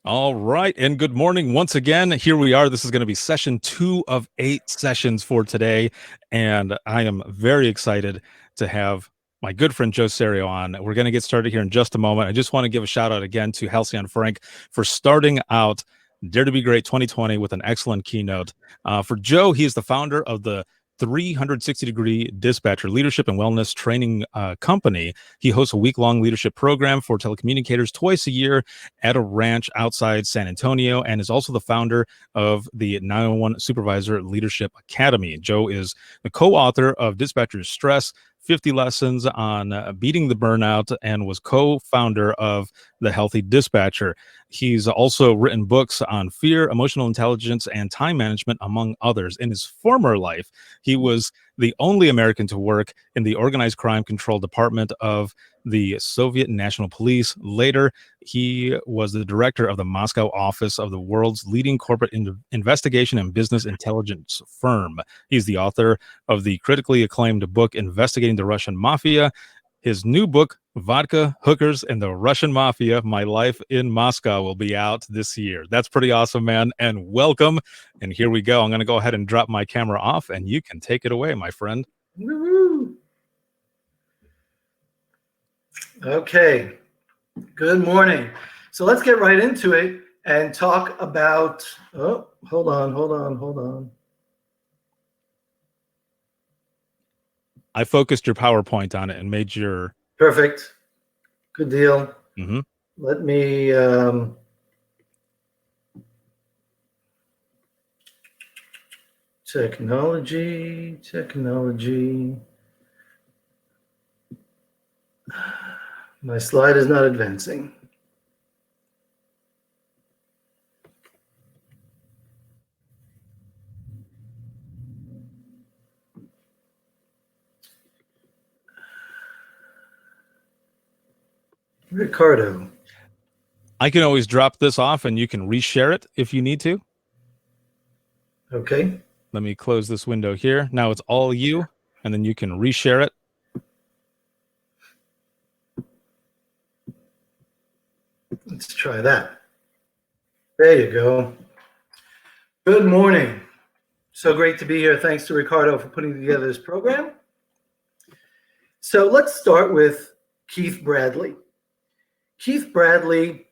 All right, and good morning once again. Here we are. This is going to be session 2 of 8 sessions for today, and I am very excited to have my good friend Joe Serio on. We're going to get started here in just a moment. I just want to give a shout out again to Halcyon Frank for starting out Dare to Be Great 2020 with an excellent keynote. For Joe, he is the founder of the 360-degree dispatcher leadership and wellness training company. He hosts a week-long leadership program for telecommunicators twice a year at a ranch outside San Antonio, and is also the founder of the 911 Supervisor Leadership Academy. Joe is the co-author of Dispatcher's Stress, 50 Lessons on Beating the Burnout, and was co-founder of The Healthy Dispatcher. He's also written books on fear, emotional intelligence, and time management, among others. In his former life, he was the only American to work in the Organized Crime Control Department of the Soviet National Police. Later, he was the director of the Moscow office of the world's leading corporate investigation and business intelligence firm. He's the author of the critically acclaimed book, Investigating the Russian Mafia. His new book, Vodka, Hookers, and the Russian Mafia, My Life in Moscow, will be out this year. That's pretty awesome, man, and welcome. And here we go. I'm going to go ahead and drop my camera off, and you can take it away, my friend. Woo-hoo. Okay, good morning. So let's get right into it and talk about, hold on. I focused your PowerPoint on it and made your... Perfect. Good deal. Mm-hmm. Let me technology. My slide is not advancing. Ricardo. I can always drop this off and you can reshare it if you need to. Okay. Let me close this window here. Now it's all you, and then you can reshare it. Let's try that. There you go. Good morning. So great to be here. Thanks to Ricardo for putting together this program. So let's start with Keith Bradley. Keith Bradley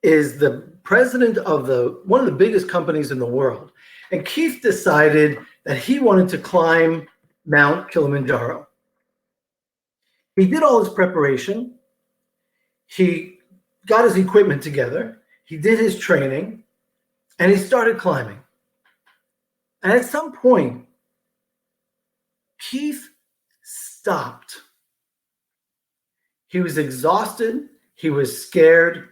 is the president of one of the biggest companies in the world. And Keith decided that he wanted to climb Mount Kilimanjaro. He did all his preparation. He got his equipment together. He did his training, and he started climbing. And at some point, Keith stopped. He was exhausted. He was scared.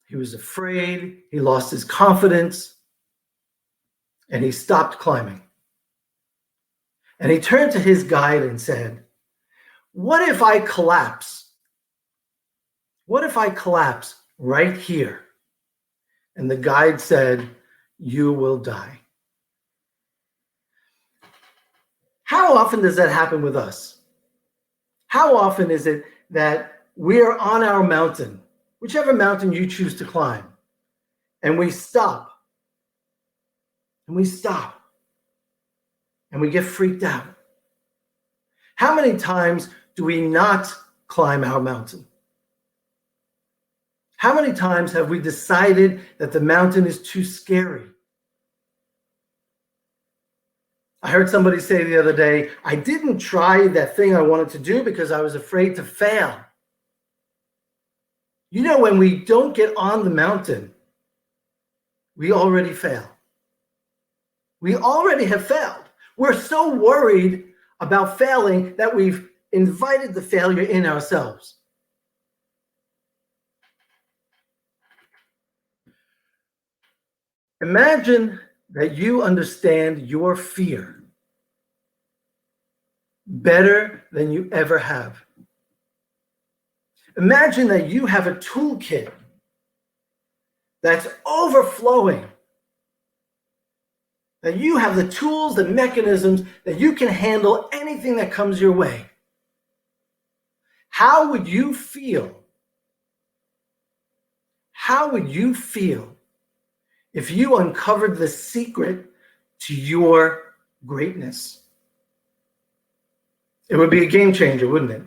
He was afraid. He lost his confidence. And he stopped climbing. And he turned to his guide and said, "What if I collapse? What if I collapse right here?" And the guide said, "You will die." How often does that happen with us? How often is it that we are on our mountain, whichever mountain you choose to climb, and we stop, and we stop, and we get freaked out? How many times do we not climb our mountain? How many times have we decided that the mountain is too scary? I heard somebody say the other day, I didn't try that thing I wanted to do because I was afraid to fail. You know, when we don't get on the mountain, we already fail. We already have failed. We're so worried about failing that we've invited the failure in ourselves. Imagine that you understand your fear better than you ever have. Imagine that you have a toolkit that's overflowing, that you have the tools, the mechanisms that you can handle anything that comes your way. How would you feel How would you feel if you uncovered the secret to your greatness? It would be a game changer, wouldn't it?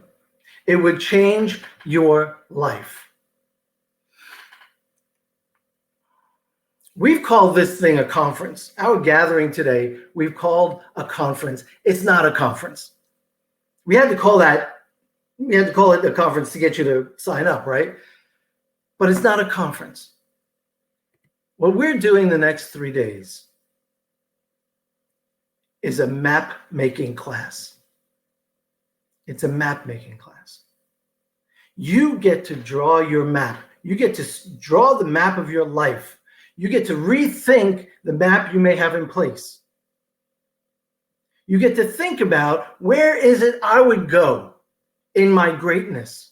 It would change your life. We've called this thing a conference. Our gathering today, we've called a conference. It's not a conference. We had to call it a conference to get you to sign up, right? But it's not a conference. What we're doing the next 3 days is a map-making class. It's a map-making class. You get to draw your map. You get to draw the map of your life. You get to rethink the map you may have in place. You get to think about, where is it I would go in my greatness?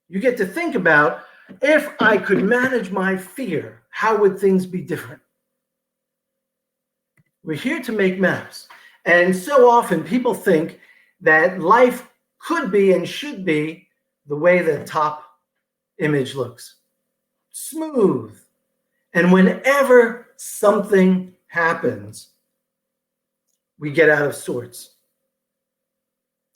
You get to think about, if I could manage my fear, how would things be different? We're here to make maps. And so often people think that life could be and should be the way the top image looks. Smooth. And whenever something happens, we get out of sorts.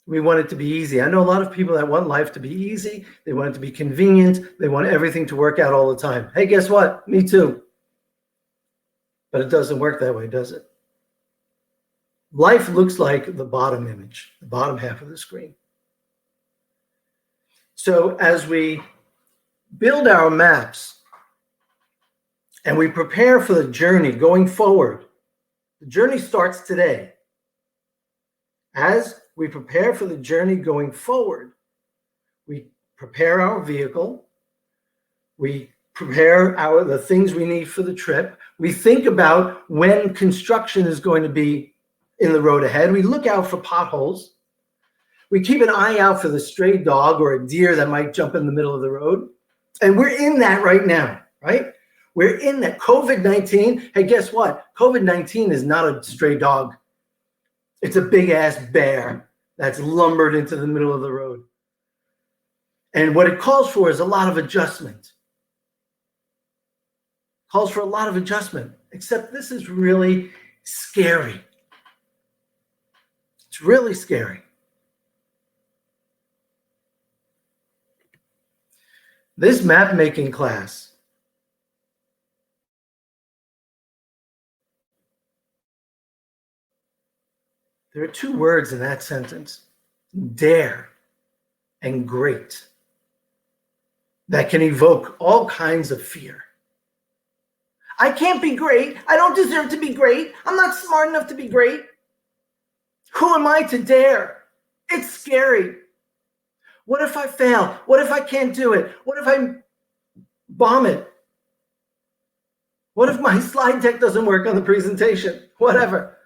We want it to be easy. I know a lot of people that want life to be easy. They want it to be convenient. They want everything to work out all the time. Hey, guess what? Me too. But it doesn't work that way, does it? Life looks like the bottom image, the bottom half of the screen. So as we build our maps and we prepare for the journey going forward, the journey starts today. As we prepare for the journey going forward, we prepare our vehicle, we prepare the things we need for the trip, we think about when construction is going to be in the road ahead, we look out for potholes, we keep an eye out for the stray dog or a deer that might jump in the middle of the road, and we're in that right now, right? We're in that. COVID-19, hey, guess what? COVID-19 is not a stray dog. It's a big-ass bear that's lumbered into the middle of the road. And what it calls for is a lot of adjustment. Calls for a lot of adjustment, except this is really scary. It's really scary. This map-making class there are two words in that sentence, dare and great, that can evoke all kinds of fear. I can't be great. I don't deserve to be great. I'm not smart enough to be great. Who am I to dare? It's scary. What if I fail? What if I can't do it? What if I bomb it? What if my slide deck doesn't work on the presentation? Whatever.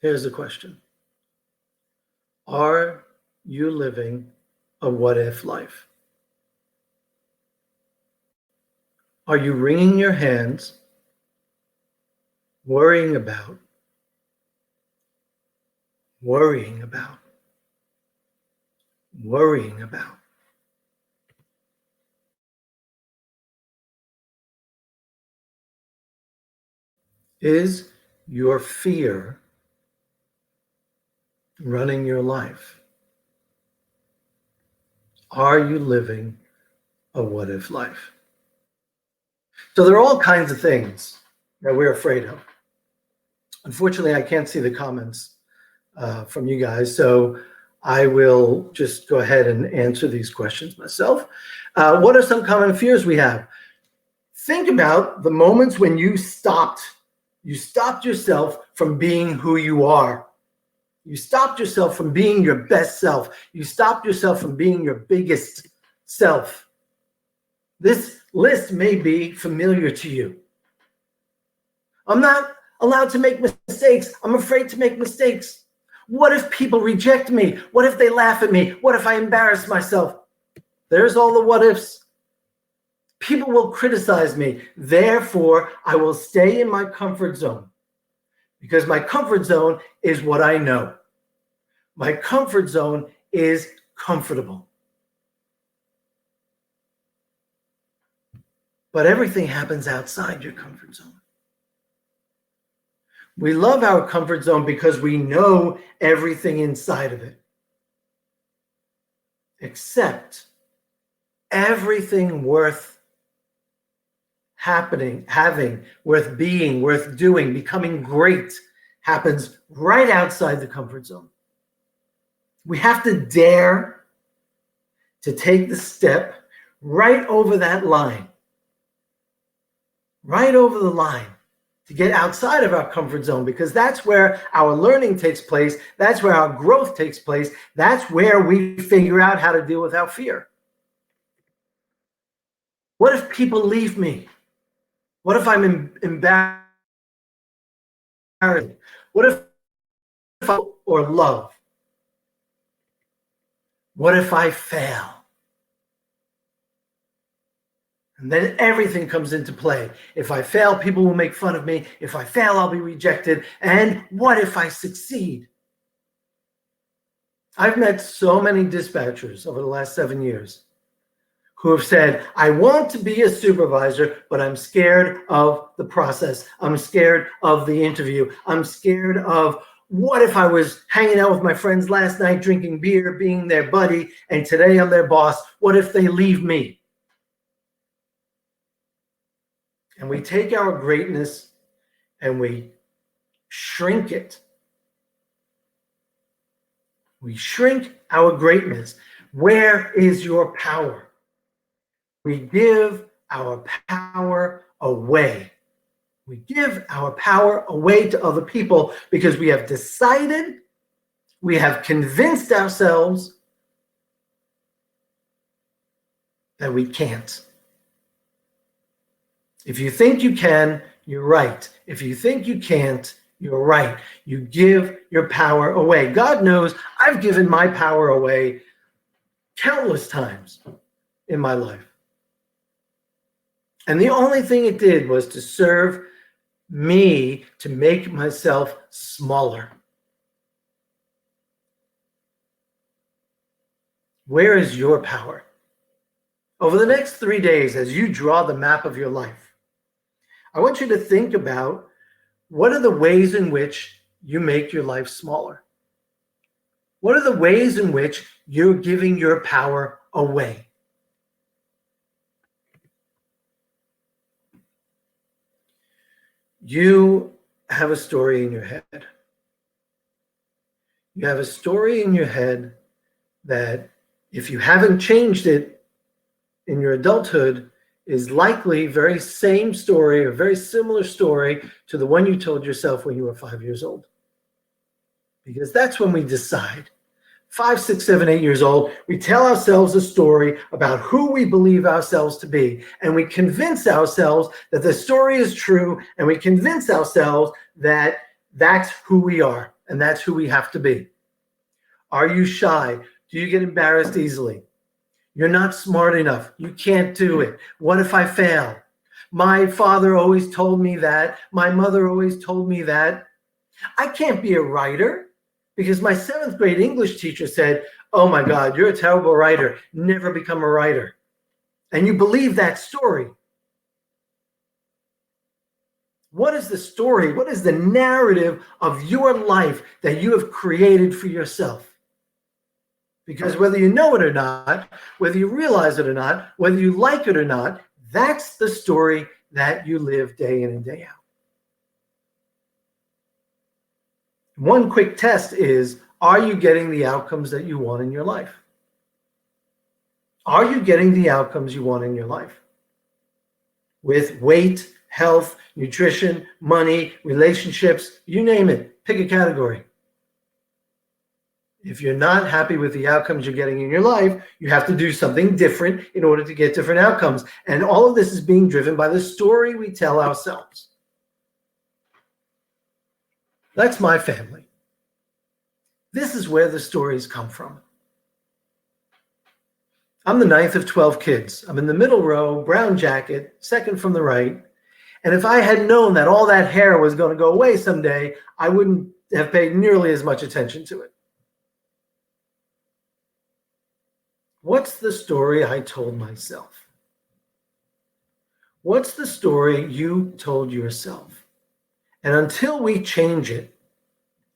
Here's the question. Are you living a what-if life? Are you wringing your hands, worrying about, Is your fear running your life? Are you living a what-if life? So there are all kinds of things that we're afraid of. Unfortunately, I can't see the comments from you guys, so I will just go ahead and answer these questions myself. What are some common fears we have? Think about the moments when you stopped yourself from being who you are. You stopped yourself from being your best self. You stopped yourself from being your biggest self. This list may be familiar to you. I'm not allowed to make mistakes. I'm afraid to make mistakes. What if people reject me? What if they laugh at me? What if I embarrass myself? There's all the what ifs. People will criticize me. Therefore, I will stay in my comfort zone because my comfort zone is what I know. My comfort zone is comfortable. but everything happens outside your comfort zone. We love our comfort zone because we know everything inside of it. Except everything worth happening, having, worth being, worth doing, becoming great happens right outside the comfort zone. We have to dare to take the step right over that line, right over the line, to get outside of our comfort zone, because that's where our learning takes place. That's where our growth takes place. That's where we figure out how to deal with our fear. What if people leave me? What if I'm embarrassed? What if or love? What if I fail? And then everything comes into play. If I fail, people will make fun of me. If I fail, I'll be rejected. And what if I succeed? I've met so many dispatchers over the last 7 years who have said, I want to be a supervisor, but I'm scared of the process. I'm scared of the interview. I'm scared of what if I was hanging out with my friends last night, drinking beer, being their buddy, and today I'm their boss? What if they leave me? And we take our greatness and we shrink it. We shrink our greatness. Where is your power? We give our power away. We give our power away to other people because we have decided, we have convinced ourselves that we can't. If you think you can, you're right. If you think you can't, you're right. You give your power away. God knows I've given my power away countless times in my life. And the only thing it did was to serve me to make myself smaller. Where is your power? Over the next 3 days, as you draw the map of your life, I want you to think about what are the ways in which you make your life smaller? What are the ways in which you're giving your power away? You have a story in your head. You have a story in your head that if you haven't changed it in your adulthood, is likely very same story or very similar story to the one you told yourself when you were 5 years old. Because that's when we decide. 5, 6, 7, 8 years old, we tell ourselves a story about who we believe ourselves to be. And we convince ourselves that the story is true. And we convince ourselves that that's who we are. And that's who we have to be. Are you shy? Do you get embarrassed easily? You're not smart enough. You can't do it. What if I fail? My father always told me that. My mother always told me that. I can't be a writer because my 7th grade English teacher said, oh my God, you're a terrible writer. Never become a writer. And you believe that story. What is the story? What is the narrative of your life that you have created for yourself? Because whether you know it or not, whether you realize it or not, whether you like it or not, that's the story that you live day in and day out. One quick test is, are you getting the outcomes that you want in your life? Are you getting the outcomes you want in your life? With weight, health, nutrition, money, relationships, you name it, pick a category. If you're not happy with the outcomes you're getting in your life, you have to do something different in order to get different outcomes. And all of this is being driven by the story we tell ourselves. That's my family. This is where the stories come from. I'm the 9th of 12 kids. I'm in the middle row, brown jacket, second from the right. And if I had known that all that hair was going to go away someday, I wouldn't have paid nearly as much attention to it. What's the story I told myself? What's the story you told yourself? And until we change it,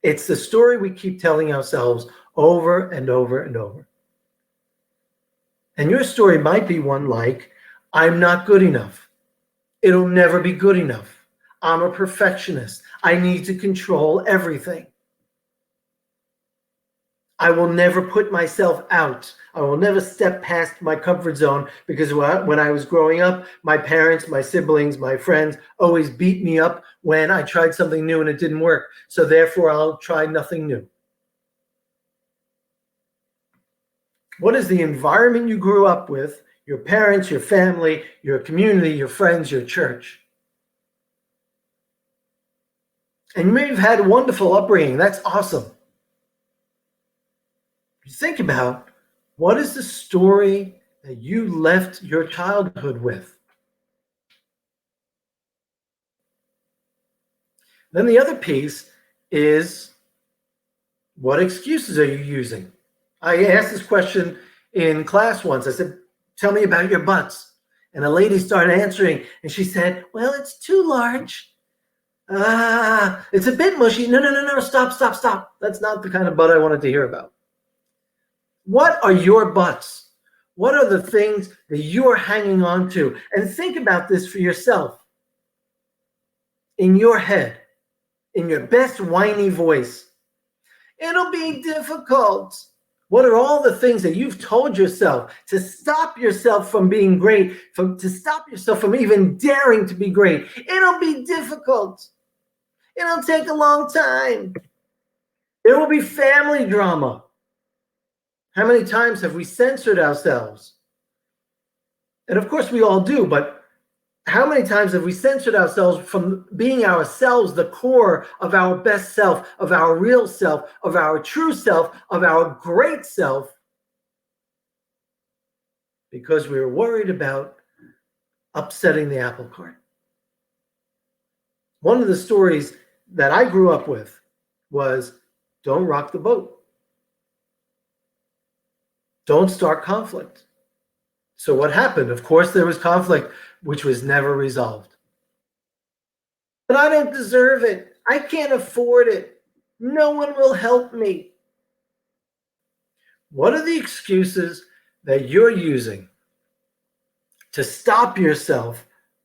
it's the story we keep telling ourselves over and over and over. And your story might be one like, I'm not good enough. It'll never be good enough. I'm a perfectionist. I need to control everything. I will never put myself out. I will never step past my comfort zone because when I was growing up, my parents, my siblings, my friends always beat me up when I tried something new and it didn't work. So therefore, I'll try nothing new. What is the environment you grew up with? Your parents, your family, your community, your friends, your church. And you may have had a wonderful upbringing. That's awesome. Think about, what is the story that you left your childhood with? Then the other piece is, what excuses are you using? I asked this question in class once. I said, tell me about your butts. And a lady started answering, and she said, well, it's too large. It's a bit mushy. No, stop. That's not the kind of butt I wanted to hear about. What are your butts? What are the things that you're hanging on to? And think about this for yourself. In your head, in your best whiny voice. It'll be difficult. What are all the things that you've told yourself to stop yourself from being great, to stop yourself from even daring to be great? It'll be difficult. It'll take a long time. There will be family drama. How many times have we censored ourselves? And of course we all do, but how many times have we censored ourselves from being ourselves, the core of our best self, of our real self, of our true self, of our great self, because we were worried about upsetting the apple cart? One of the stories that I grew up with was, don't rock the boat. Don't start conflict. So what happened? Of course, there was conflict, which was never resolved. But I don't deserve it. I can't afford it. No one will help me. What are the excuses that you're using to stop yourself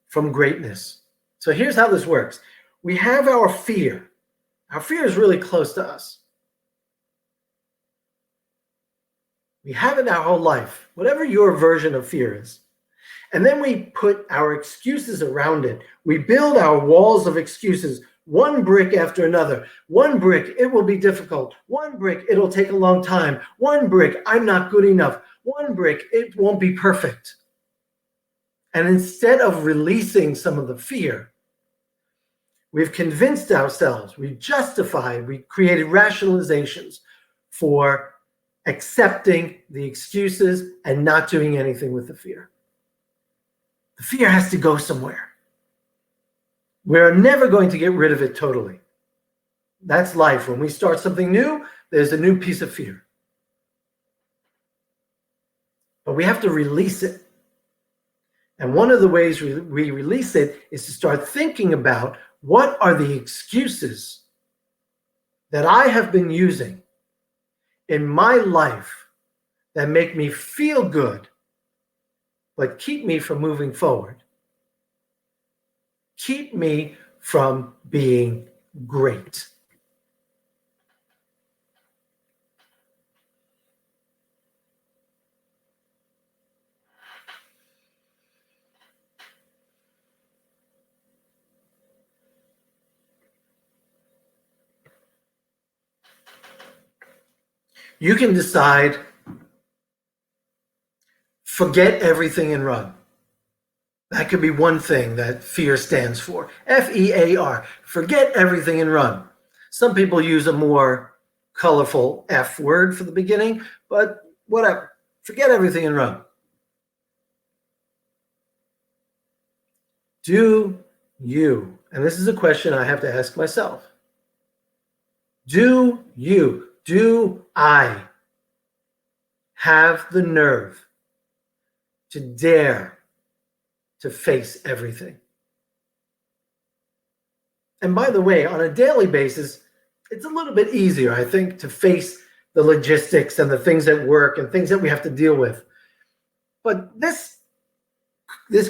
from greatness? So here's how this works. We have our fear. Our fear is really close to us. We have it our whole life, whatever your version of fear is. And then we put our excuses around it. We build our walls of excuses, one brick after another. One brick, it will be difficult. One brick, it'll take a long time. One brick, I'm not good enough. One brick, it won't be perfect. And instead of releasing some of the fear, we've convinced ourselves, we've justified, we created rationalizations for accepting the excuses and not doing anything with the fear. The fear has to go somewhere. We're never going to get rid of it totally. That's life. When we start something new, there's a new piece of fear. But we have to release it. And one of the ways we release it is to start thinking about, what are the excuses that I have been using in my life that make me feel good, but keep me from moving forward? Keep me from being great. You can decide, forget everything and run. That could be one thing that fear stands for. F-E-A-R. Forget everything and run. Some people use a more colorful F word for the beginning, but whatever. Forget everything and run. Do you, and this is a question I have to ask myself, do I have the nerve to dare to face everything. And by the way, on a daily basis, it's a little bit easier, I think, to face the logistics and the things at work and things that we have to deal with. But this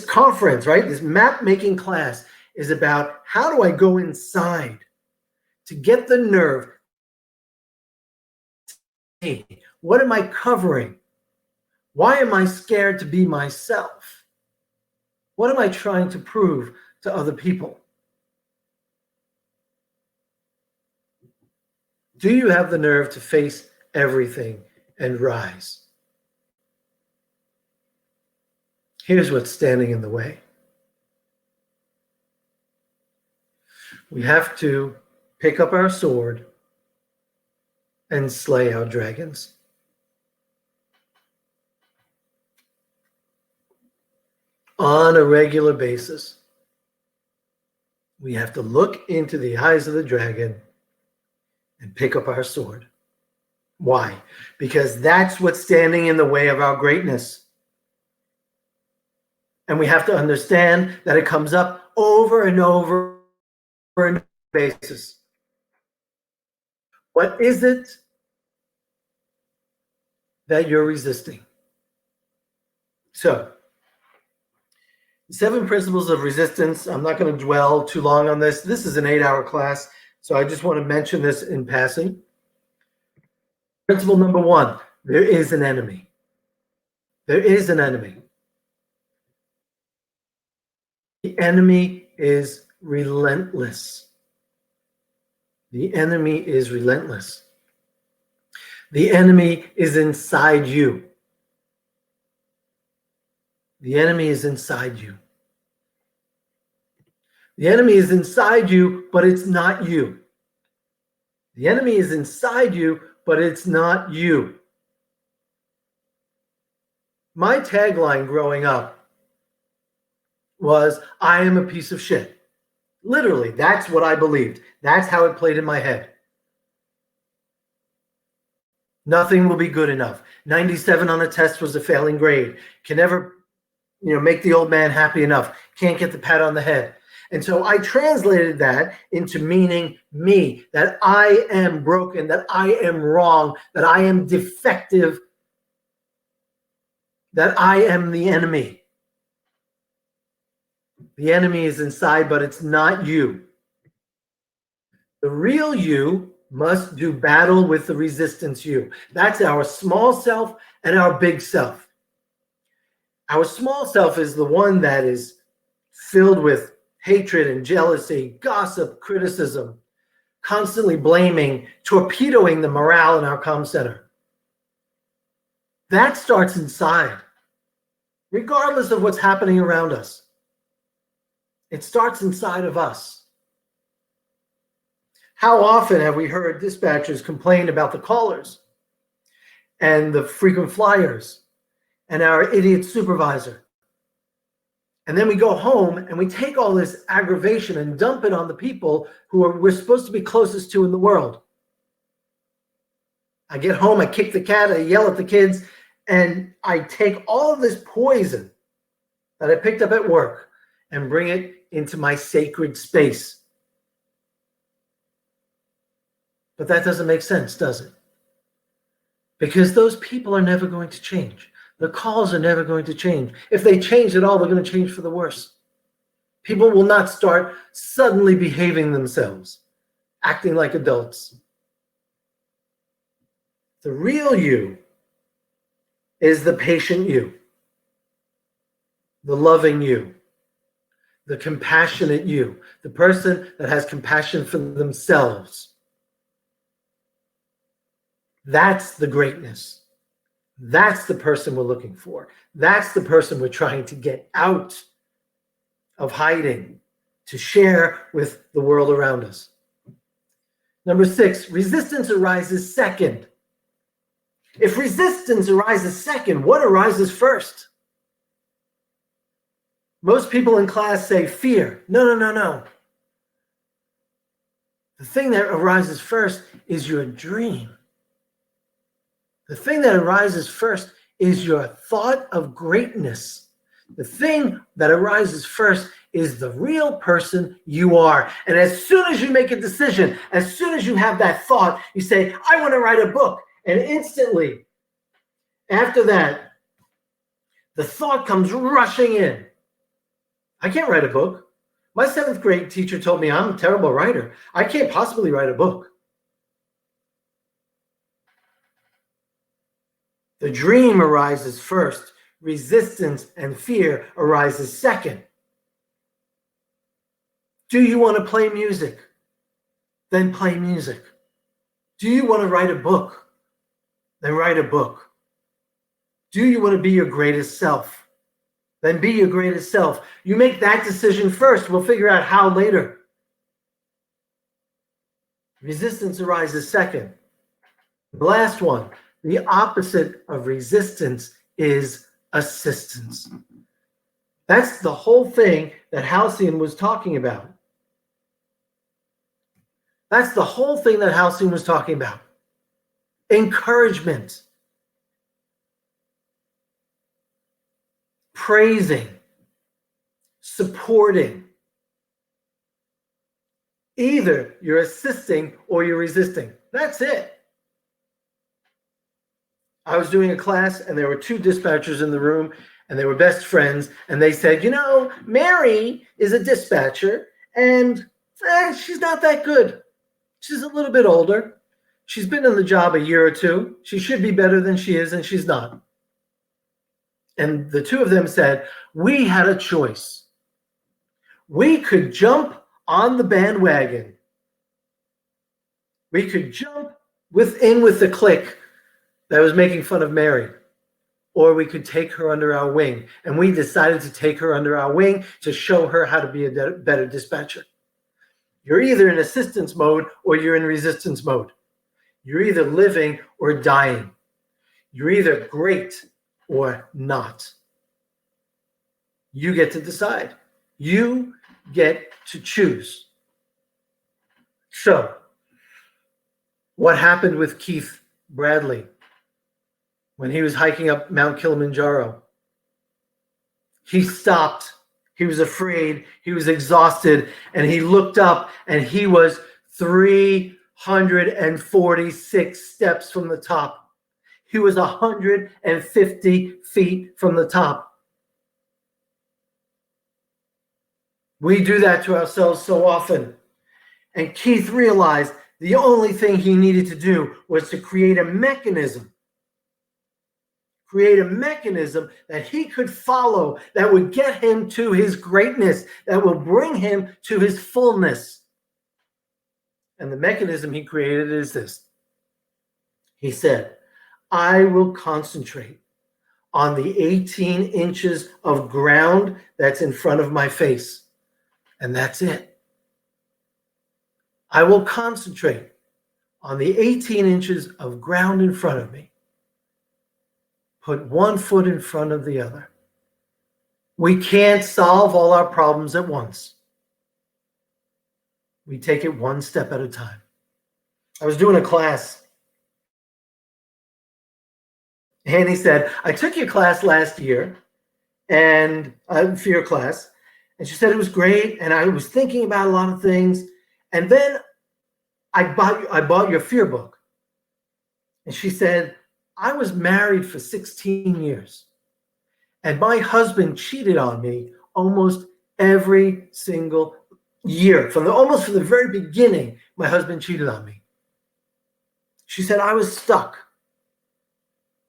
conference, right, this map-making class is about how do I go inside to get the nerve. Hey, what am I covering? Why am I scared to be myself? What am I trying to prove to other people? Do you have the nerve to face everything and rise? Here's what's standing in the way. We have to pick up our sword and slay our dragons. On a regular basis, we have to look into the eyes of the dragon and pick up our sword. Why? Because that's what's standing in the way of our greatness. And we have to understand that it comes up over and over on a basis. What is it that you're resisting? So, 7 principles of resistance. I'm not going to dwell too long on this. This is an 8-hour class, so I just want to mention this in passing. Principle number 1, there is an enemy. There is an enemy. The enemy is relentless. The enemy is relentless. The enemy is inside you. The enemy is inside you. The enemy is inside you, but it's not you. The enemy is inside you, but it's not you. My tagline growing up was, I am a piece of shit. Literally, that's what I believed. That's how it played in my head. Nothing will be good enough. 97 on a test was a failing grade. Can never make the old man happy enough. Can't get the pat on the head. And so I translated that into meaning me, that I am broken, that I am wrong, that I am defective, that I am the enemy. The enemy is inside, but it's not you. The real you must do battle with the resistance you. That's our small self and our big self. Our small self is the one that is filled with hatred and jealousy, gossip, criticism, constantly blaming, torpedoing the morale in our comm center. That starts inside, regardless of what's happening around us. It starts inside of us. How often have we heard dispatchers complain about the callers and the frequent flyers and our idiot supervisor? And then we go home and we take all this aggravation and dump it on the people we're supposed to be closest to in the world. I get home, I kick the cat, I yell at the kids, and I take all of this poison that I picked up at work and bring it into my sacred space. But that doesn't make sense, does it? Because those people are never going to change. The calls are never going to change. If they change at all, they're going to change for the worse. People will not start suddenly behaving themselves, acting like adults. The real you is the patient you, the loving you, the compassionate you, the person that has compassion for themselves. That's the greatness. That's the person we're looking for. That's the person we're trying to get out of hiding, to share with the world around us. Number 6, resistance arises second. If resistance arises second, what arises first? Most people in class say fear. No. The thing that arises first is your dream. The thing that arises first is your thought of greatness. The thing that arises first is the real person you are. And as soon as you make a decision, as soon as you have that thought, you say, I want to write a book. And instantly, after that, the thought comes rushing in. I can't write a book. My 7th grade teacher told me I'm a terrible writer. I can't possibly write a book. The dream arises first. Resistance and fear arises second. Do you want to play music? Then play music. Do you want to write a book? Then write a book. Do you want to be your greatest self? Then be your greatest self. You make that decision first. We'll figure out how later. Resistance arises second. The last one, the opposite of resistance is assistance. That's the whole thing that Halcyon was talking about. That's the whole thing that Halcyon was talking about. Encouragement. Praising. Supporting. Either you're assisting or you're resisting. That's it. I was doing a class and there were 2 dispatchers in the room and they were best friends. And they said, you know, Mary is a dispatcher and she's not that good. She's a little bit older. She's been in the job a year or 2. She should be better than she is, and she's not. And the 2 of them said, we had a choice. We could jump on the bandwagon. We could jump with the clique that was making fun of Mary. Or we could take her under our wing. And we decided to take her under our wing to show her how to be a better dispatcher. You're either in assistance mode or you're in resistance mode. You're either living or dying. You're either great or not. You get to decide. You get to choose. So, what happened with Keith Bradley when he was hiking up Mount Kilimanjaro? He stopped. He was afraid. He was exhausted. And he looked up and he was 346 steps from the top. He was 150 feet from the top. We do that to ourselves so often. And Keith realized the only thing he needed to do was to create a mechanism that he could follow that would get him to his greatness, that will bring him to his fullness. And the mechanism he created is this. He said, I will concentrate on the 18 inches of ground that's in front of my face. And that's it. I will concentrate on the 18 inches of ground in front of me. Put one foot in front of the other. We can't solve all our problems at once. We take it one step at a time. I was doing a class, and he said, I took your class last year, and for your class, and she said it was great, and I was thinking about a lot of things, and then I bought your fear book. And she said, I was married for 16 years, and my husband cheated on me almost every single year. Almost from the very beginning, my husband cheated on me. She said, I was stuck.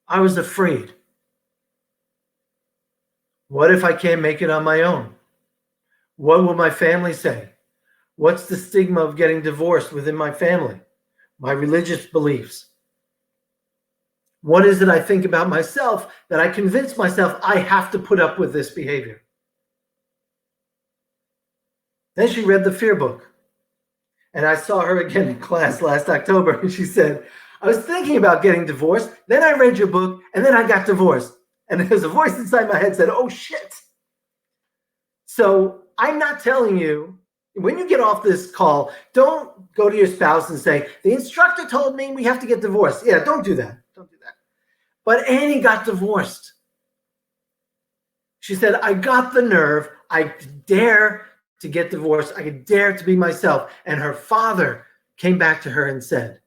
I was afraid. What if I can't make it on my own? What will my family say? What's the stigma of getting divorced within my family? My religious beliefs? What is it I think about myself that I convince myself I have to put up with this behavior? Then she read the fear book. And I saw her again in class last October. And she said, I was thinking about getting divorced. Then I read your book. And then I got divorced. And there's a voice inside my head said, oh, shit. So I'm not telling you, when you get off this call, don't go to your spouse and say, the instructor told me we have to get divorced. Yeah, don't do that. Don't do that. But Annie got divorced. She said, I got the nerve. I dare to get divorced. I dare to be myself. And her father came back to her and said,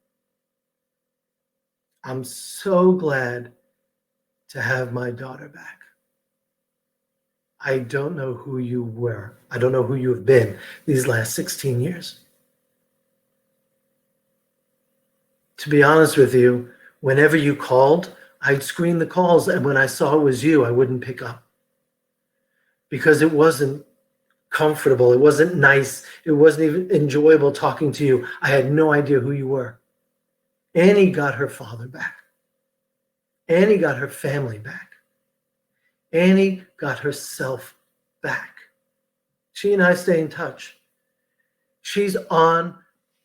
I'm so glad to have my daughter back. I don't know who you were. I don't know who you have been these last 16 years. To be honest with you, whenever you called, I'd screen the calls, and when I saw it was you, I wouldn't pick up. Because it wasn't comfortable, it wasn't nice, it wasn't even enjoyable talking to you. I had no idea who you were. Annie got her father back. Annie got her family back. Annie got herself back. She and I stay in touch. She's on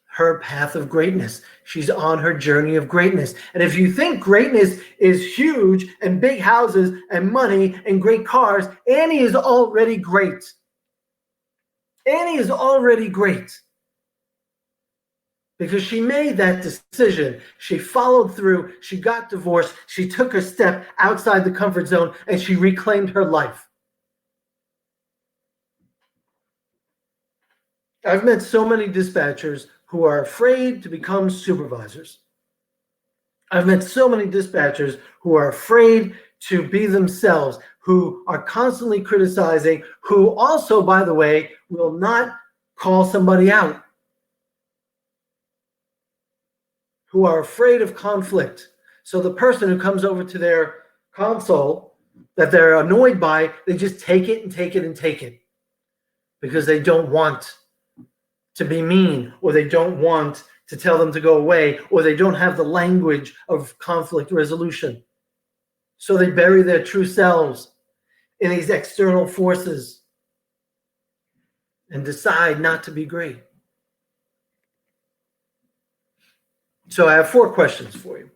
her path of greatness. She's on her journey of greatness. And if you think greatness is huge and big houses and money and great cars, Annie is already great. Annie is already great. Because she made that decision. She followed through. She got divorced. She took a step outside the comfort zone and she reclaimed her life. I've met so many dispatchers who are afraid to become supervisors. I've met so many dispatchers who are afraid to be themselves, who are constantly criticizing, who also, by the way, will not call somebody out, who are afraid of conflict. So the person who comes over to their console that they're annoyed by, they just take it and take it and take it because they don't want to be mean, or they don't want to tell them to go away, or they don't have the language of conflict resolution. So they bury their true selves in these external forces and decide not to be great. So I have 4 questions for you.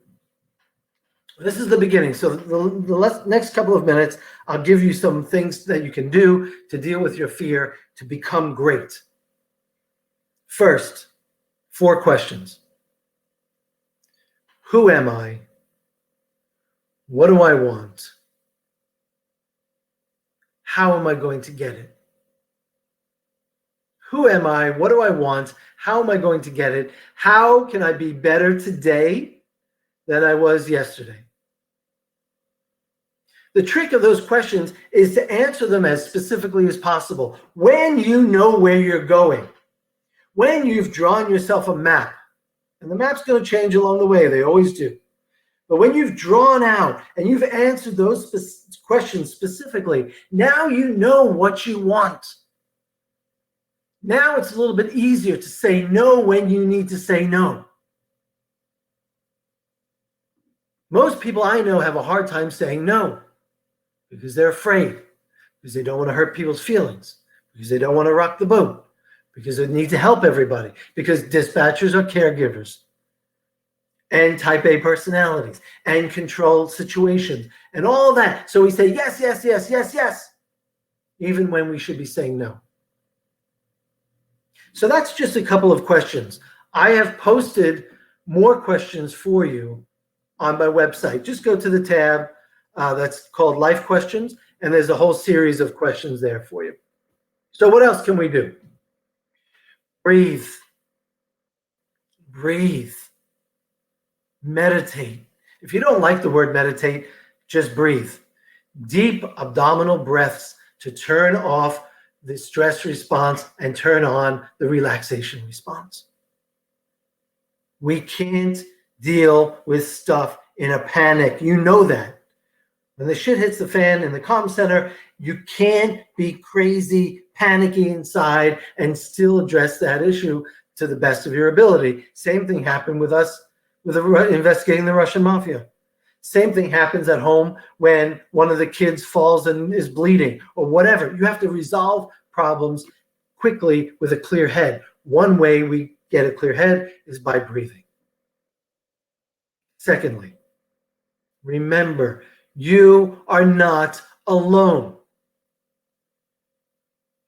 This is the beginning. So the next couple of minutes, I'll give you some things that you can do to deal with your fear to become great. First, 4 questions. Who am I? What do I want? How am I going to get it? Who am I? What do I want? How am I going to get it? How can I be better today than I was yesterday? The trick of those questions is to answer them as specifically as possible. When you know where you're going, when you've drawn yourself a map, and the map's going to change along the way, they always do. But when you've drawn out and you've answered those questions specifically, now you know what you want. Now it's a little bit easier to say no when you need to say no. Most people I know have a hard time saying no because they're afraid, because they don't want to hurt people's feelings, because they don't want to rock the boat, because they need to help everybody, because dispatchers are caregivers and type A personalities and control situations and all that. So we say yes, yes, yes, yes, yes, even when we should be saying no. So that's just a couple of questions. I have posted more questions for you on my website. Just go to the tab that's called Life Questions, and there's a whole series of questions there for you. So what else can we do? Breathe. Breathe. Meditate. If you don't like the word meditate, just breathe. Deep abdominal breaths to turn off the stress response and turn on the relaxation response. We can't deal with stuff in a panic. You know that. When the shit hits the fan in the comm center, you can't be crazy, panicky inside and still address that issue to the best of your ability. Same thing happened with us with investigating the Russian mafia. Same thing happens at home when one of the kids falls and is bleeding or whatever. You have to resolve problems quickly with a clear head. One way we get a clear head is by breathing. Secondly, remember, you are not alone.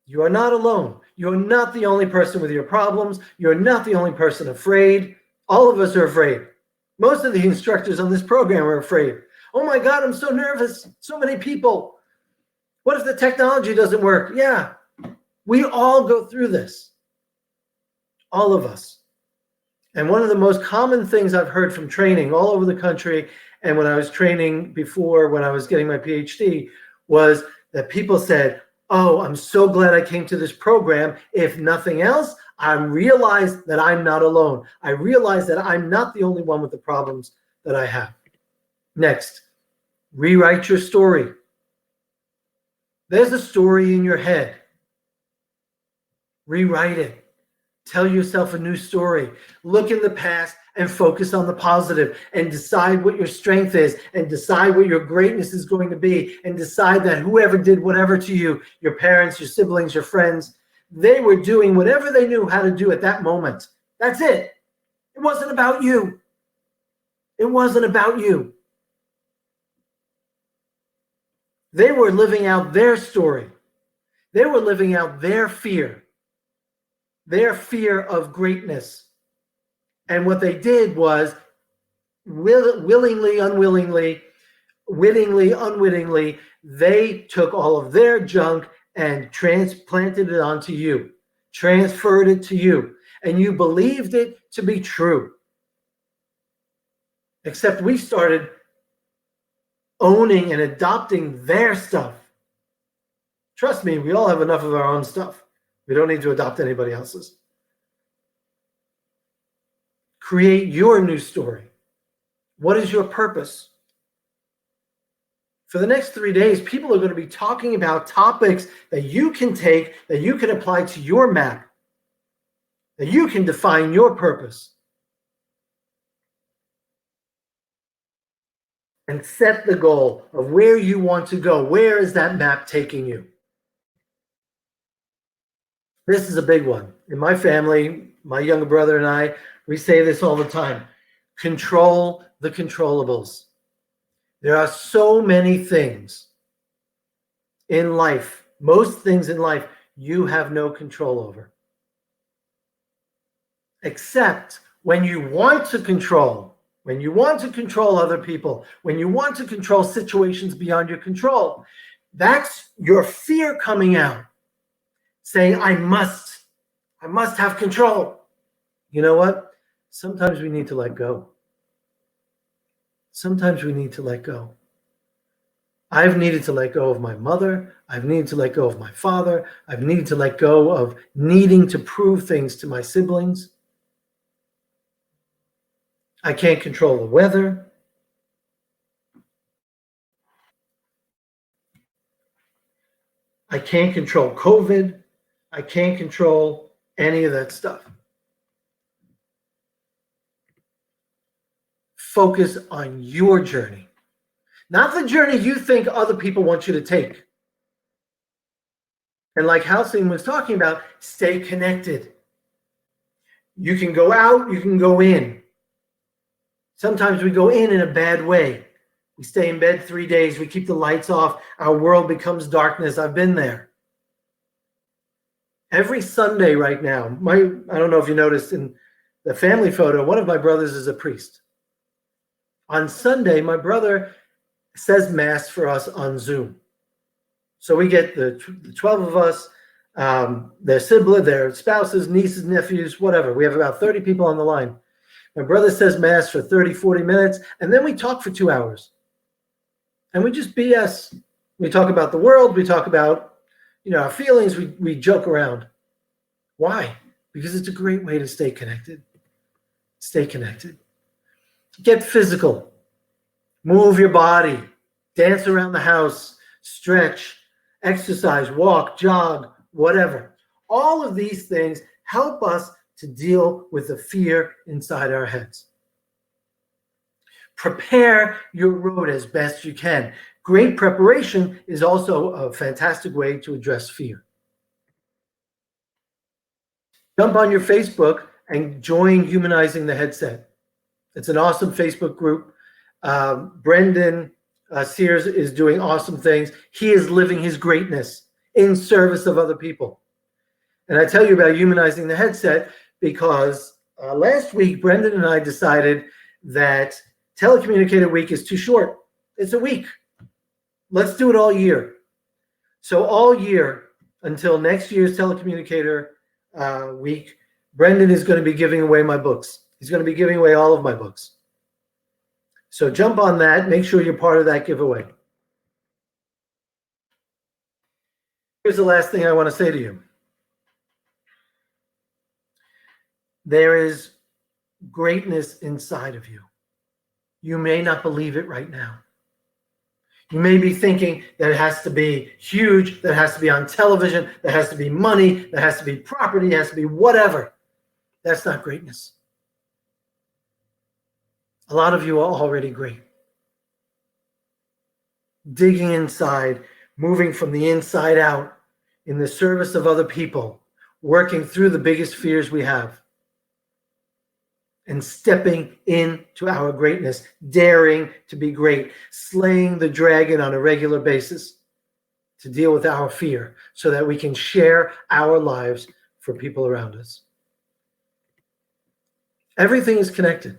You are not alone. You're not the only person with your problems. You're not the only person afraid. All of us are afraid. Most of the instructors on this program are afraid. Oh my God, I'm so nervous. So many people. What if the technology doesn't work? Yeah, we all go through this. All of us. And one of the most common things I've heard from training all over the country, and when I was training before, when I was getting my PhD, was that people said, oh, I'm so glad I came to this program. If nothing else, I realized that I'm not alone. I realized that I'm not the only one with the problems that I have. Next, rewrite your story. There's a story in your head. Rewrite it. Tell yourself a new story. Look in the past and focus on the positive, and decide what your strength is, and decide what your greatness is going to be, and decide that whoever did whatever to you, your parents, your siblings, your friends, they were doing whatever they knew how to do at that moment. That's it. It wasn't about you. It wasn't about you. They were living out their story. They were living out their fear of greatness. And what they did was willingly, unwillingly, wittingly, unwittingly, they took all of their junk and transplanted it onto you, transferred it to you, and you believed it to be true. Except we started owning and adopting their stuff. Trust me, we all have enough of our own stuff. We don't need to adopt anybody else's. Create your new story. What is your purpose? For the next 3 days, people are going to be talking about topics that you can take, that you can apply to your map, that you can define your purpose. And set the goal of where you want to go. Where is that map taking you? This is a big one. In my family, my younger brother and I, we say this all the time. Control the controllables. There are so many things in life, most things in life, you have no control over. Except when you want to control, when you want to control other people, when you want to control situations beyond your control, that's your fear coming out, saying, I must have control. You know what? Sometimes we need to let go. Sometimes we need to let go. I've needed to let go of my mother. I've needed to let go of my father. I've needed to let go of needing to prove things to my siblings. I can't control the weather. I can't control COVID. I can't control any of that stuff. Focus on your journey, not the journey you think other people want you to take. And like Halcyon was talking about, stay connected. You can go out, you can go in. Sometimes we go in a bad way. We stay in bed 3 days, we keep the lights off, our world becomes darkness. I've been there. Every Sunday right now, I don't know if you noticed in the family photo, one of my brothers is a priest. On Sunday, my brother says Mass for us on Zoom. So we get the 12 of us, their siblings, their spouses, nieces, nephews, whatever. We have about 30 people on the line. My brother says Mass for 30, 40 minutes, and then we talk for 2 hours. And we just BS. We talk about the world. We talk about, our feelings. We joke around. Why? Because it's a great way to stay connected. Stay connected. Get physical. Move your body. Dance around the house. Stretch. Exercise. Walk. Jog. Whatever. All of these things help us to deal with the fear inside our heads. Prepare your road as best you can. Great preparation is also a fantastic way to address fear. Jump on your Facebook and join Humanizing the Headset. It's an awesome Facebook group. Brendan Sears is doing awesome things. He is living his greatness in service of other people. And I tell you about Humanizing the Headset because last week, Brendan and I decided that Telecommunicator Week is too short. It's a week. Let's do it all year. So all year until next year's telecommunicator week, Brendan is going to be giving away my books. He's going to be giving away all of my books. So jump on that. Make sure you're part of that giveaway. Here's the last thing I want to say to you. There is greatness inside of you. You may not believe it right now. You may be thinking that it has to be huge, that it has to be on television, that has to be money, that has to be property, it has to be whatever. That's not greatness. A lot of you are already great. Digging inside, moving from the inside out, in the service of other people, working through the biggest fears we have, and stepping into our greatness, daring to be great, slaying the dragon on a regular basis to deal with our fear so that we can share our lives for people around us. Everything is connected.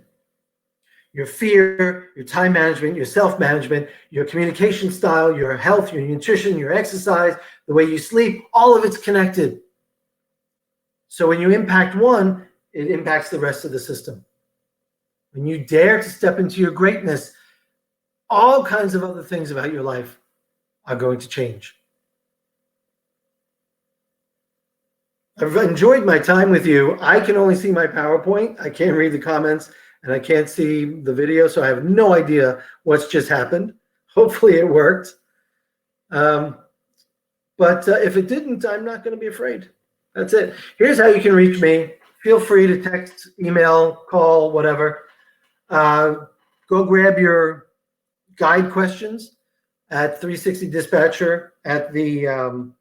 Your fear, your time management, your self-management, your communication style, your health, your nutrition, your exercise, the way you sleep, all of it's connected. So when you impact one, it impacts the rest of the system. When you dare to step into your greatness, all kinds of other things about your life are going to change. I've enjoyed my time with you. I can only see my PowerPoint. I can't read the comments and I can't see the video, so I have no idea what's just happened. Hopefully it worked. But if it didn't, I'm not going to be afraid. That's it. Here's how you can reach me. Feel free to text, email, call, whatever. Go grab your guide questions at 360 Dispatcher at the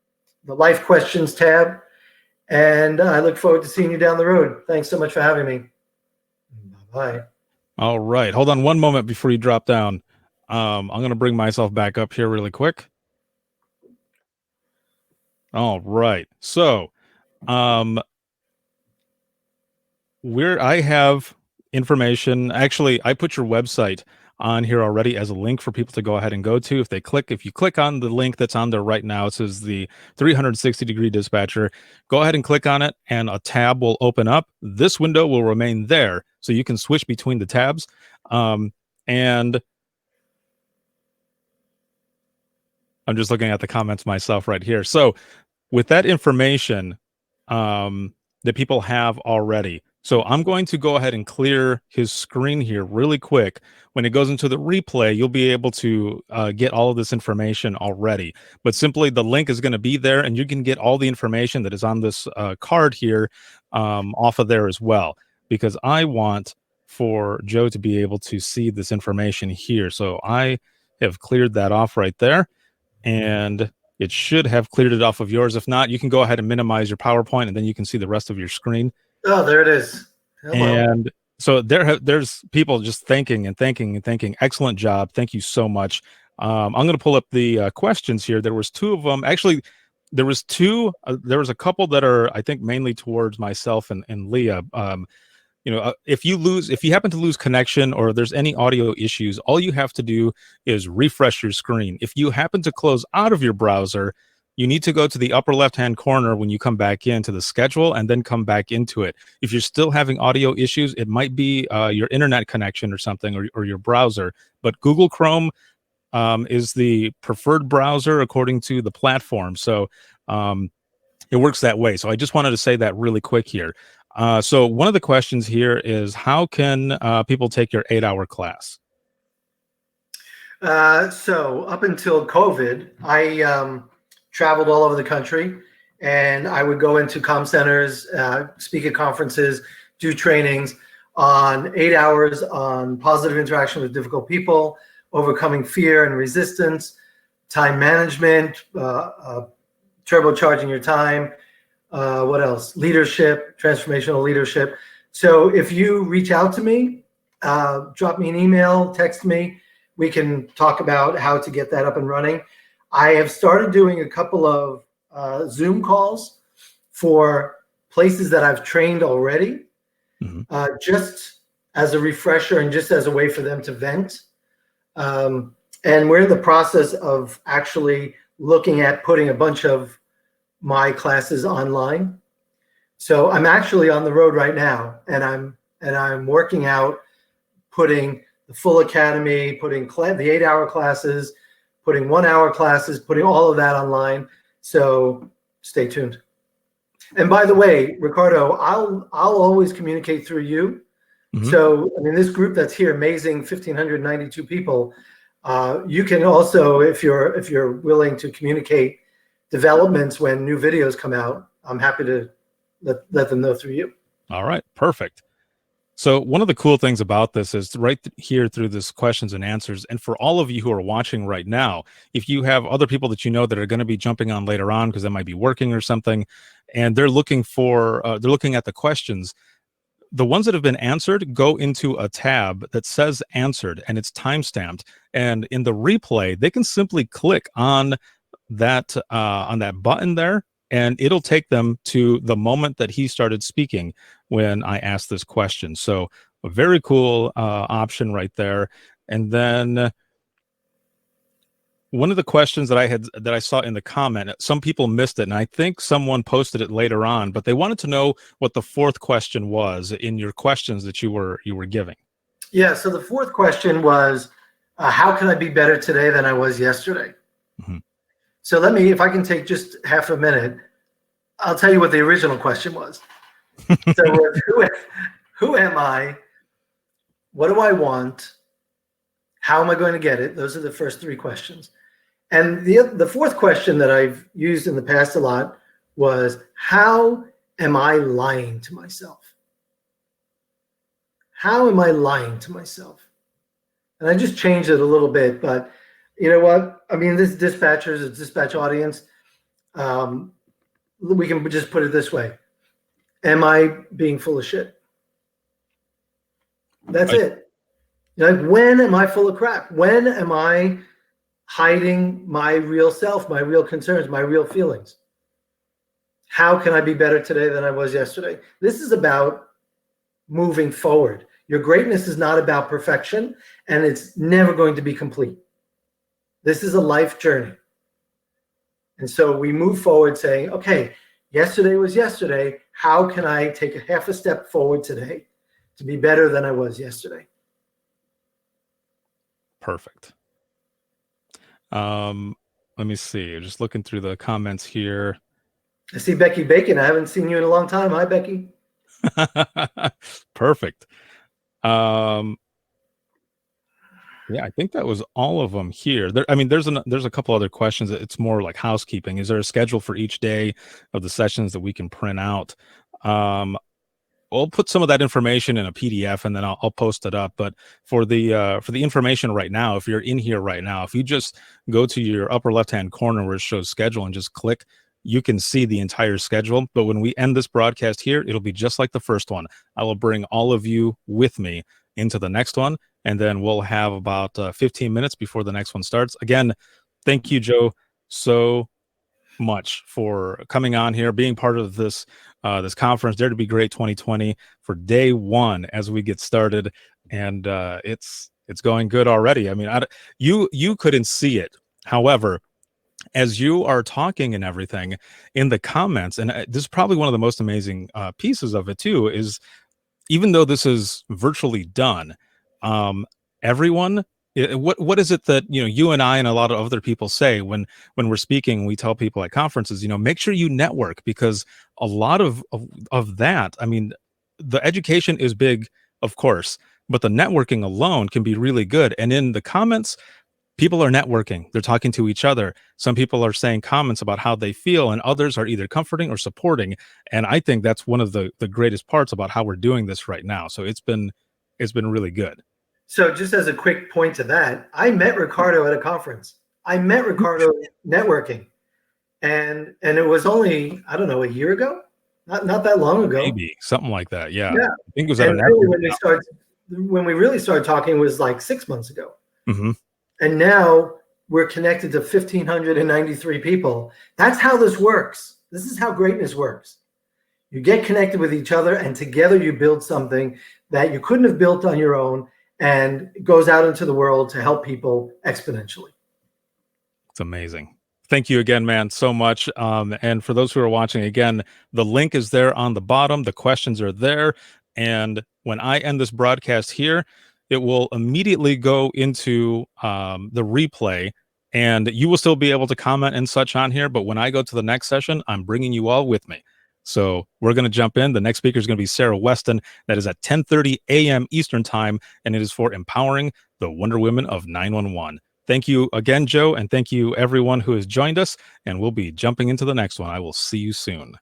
Life Questions tab. And I look forward to seeing you down the road. Thanks so much for having me. Bye. All right. Hold on one moment before you drop down. I'm going to bring myself back up here really quick. All right. So, I have information. Actually, I put your website on here already as a link for people to go ahead and go to. If you click on the link that's on there right now, it says the 360-degree dispatcher. Go ahead and click on it, and a tab will open up. This window will remain there, so you can switch between the tabs. And I'm just looking at the comments myself right here. So with that information that people have already, so I'm going to go ahead and clear his screen here really quick. When it goes into the replay, you'll be able to get all of this information already. But simply the link is going to be there, and you can get all the information that is on this card here off of there as well, because I want for Joe to be able to see this information here. So I have cleared that off right there, and it should have cleared it off of yours. If not, you can go ahead and minimize your PowerPoint, and then you can see the rest of your screen. Oh, there it is. Hello. And so there's people just thanking and thanking and thanking. Excellent job. Thank you so much. I'm going to pull up the questions here. There was two of them. Actually, there was two. There was a couple that are, I think, mainly towards myself and Leah. If you happen to lose connection or there's any audio issues, all you have to do is refresh your screen. If you happen to close out of your browser, you need to go to the upper left-hand corner when you come back into the schedule and then come back into it. If you're still having audio issues, it might be your internet connection or something, or your browser. But Google Chrome is the preferred browser according to the platform. So it works that way. So I just wanted to say that really quick here. So one of the questions here is, how can people take your 8-hour class? So up until COVID, I traveled all over the country, and I would go into comm centers, speak at conferences, do trainings on 8 hours on positive interaction with difficult people, overcoming fear and resistance, time management, turbocharging your time. What else? Leadership, transformational leadership. So if you reach out to me, drop me an email, text me, we can talk about how to get that up and running. I have started doing a couple of Zoom calls for places that I've trained already, just as a refresher and just as a way for them to vent. And we're in the process of actually looking at putting a bunch of my classes online. So I'm actually on the road right now, and I'm working out, putting the full academy, putting the 8-hour classes, putting 1-hour classes, putting all of that online. So stay tuned. And by the way, Ricardo, I'll always communicate through you. Mm-hmm. So, I mean, this group that's here, amazing 1,592 people. You can also, if you're willing to communicate developments when new videos come out, I'm happy to let them know through you. All right, perfect. So one of the cool things about this is right here through this questions and answers. And for all of you who are watching right now, if you have other people that you know that are going to be jumping on later on because they might be working or something, and they're looking at the questions, the ones that have been answered go into a tab that says answered, and it's timestamped. And in the replay, they can simply click on that button there, and it'll take them to the moment that he started speaking when I asked this question. So a very cool option right there. And then one of the questions that I saw in the comment, some people missed it, and I think someone posted it later on, but they wanted to know what the fourth question was in your questions that you were giving. Yeah, so the fourth question was, how can I be better today than I was yesterday? Mm-hmm. So if I can take just half a minute, I'll tell you what the original question was. So who am I? What do I want? How am I going to get it? Those are the first three questions. And the fourth question that I've used in the past a lot was, how am I lying to myself? How am I lying to myself? And I just changed it a little bit, but you know what? I mean, this dispatch audience, we can just put it this way. Am I being full of shit? That's it. Like, when am I full of crap? When am I hiding my real self, my real concerns, my real feelings? How can I be better today than I was yesterday? This is about moving forward. Your greatness is not about perfection, and it's never going to be complete. This is a life journey. And so we move forward saying, okay, yesterday was yesterday. How can I take a half a step forward today to be better than I was yesterday? Perfect. Let me see. Just looking through the comments here. I see Becky Bacon. I haven't seen you in a long time. Hi, Becky. Perfect. Yeah, I think that was all of them here. There's a couple other questions. It's more like housekeeping. Is there a schedule for each day of the sessions that we can print out? I'll put some of that information in a PDF and then I'll post it up. But for the information right now, if you're in here right now, if you just go to your upper left-hand corner where it shows schedule and just click, you can see the entire schedule. But when we end this broadcast here, it'll be just like the first one. I will bring all of you with me into the next one, and then we'll have about 15 minutes before the next one starts. Again, thank you, Joe, so much for coming on here, being part of this conference, Dare to Be Great 2020 for day one as we get started, and it's going good already. I mean, you couldn't see it, however, as you are talking and everything in the comments, and this is probably one of the most amazing pieces of it too, is even though this is virtually done, everyone, what is it that you and I and a lot of other people say when we're speaking? We tell people at conferences, make sure you network, because a lot of that, I mean, the education is big, of course, but the networking alone can be really good. And in the comments, people are networking. They're talking to each other. Some people are saying comments about how they feel, and others are either comforting or supporting. And I think that's one of the greatest parts about how we're doing this right now. So it's been really good. So just as a quick point to that, I met Ricardo at a conference. I met Ricardo networking. And it was only, I don't know, a year ago? Not that long ago. Maybe something like that. Yeah. Yeah. I think it was and really when we really started talking was like 6 months ago. Mm-hmm. And now we're connected to 1,593 people. That's how this works. This is how greatness works. You get connected with each other, and together you build something that you couldn't have built on your own, and it goes out into the world to help people exponentially. It's amazing. Thank you again, man, so much. And for those who are watching, again, the link is there on the bottom. The questions are there. And when I end this broadcast here, it will immediately go into the replay, and you will still be able to comment and such on here. But when I go to the next session, I'm bringing you all with me. So we're going to jump in. The next speaker is going to be Sarah Weston. That is at 10:30 a.m. Eastern time, and it is for empowering the Wonder Women of 911. Thank you again, Joe, and thank you everyone who has joined us, and we'll be jumping into the next one. I will see you soon.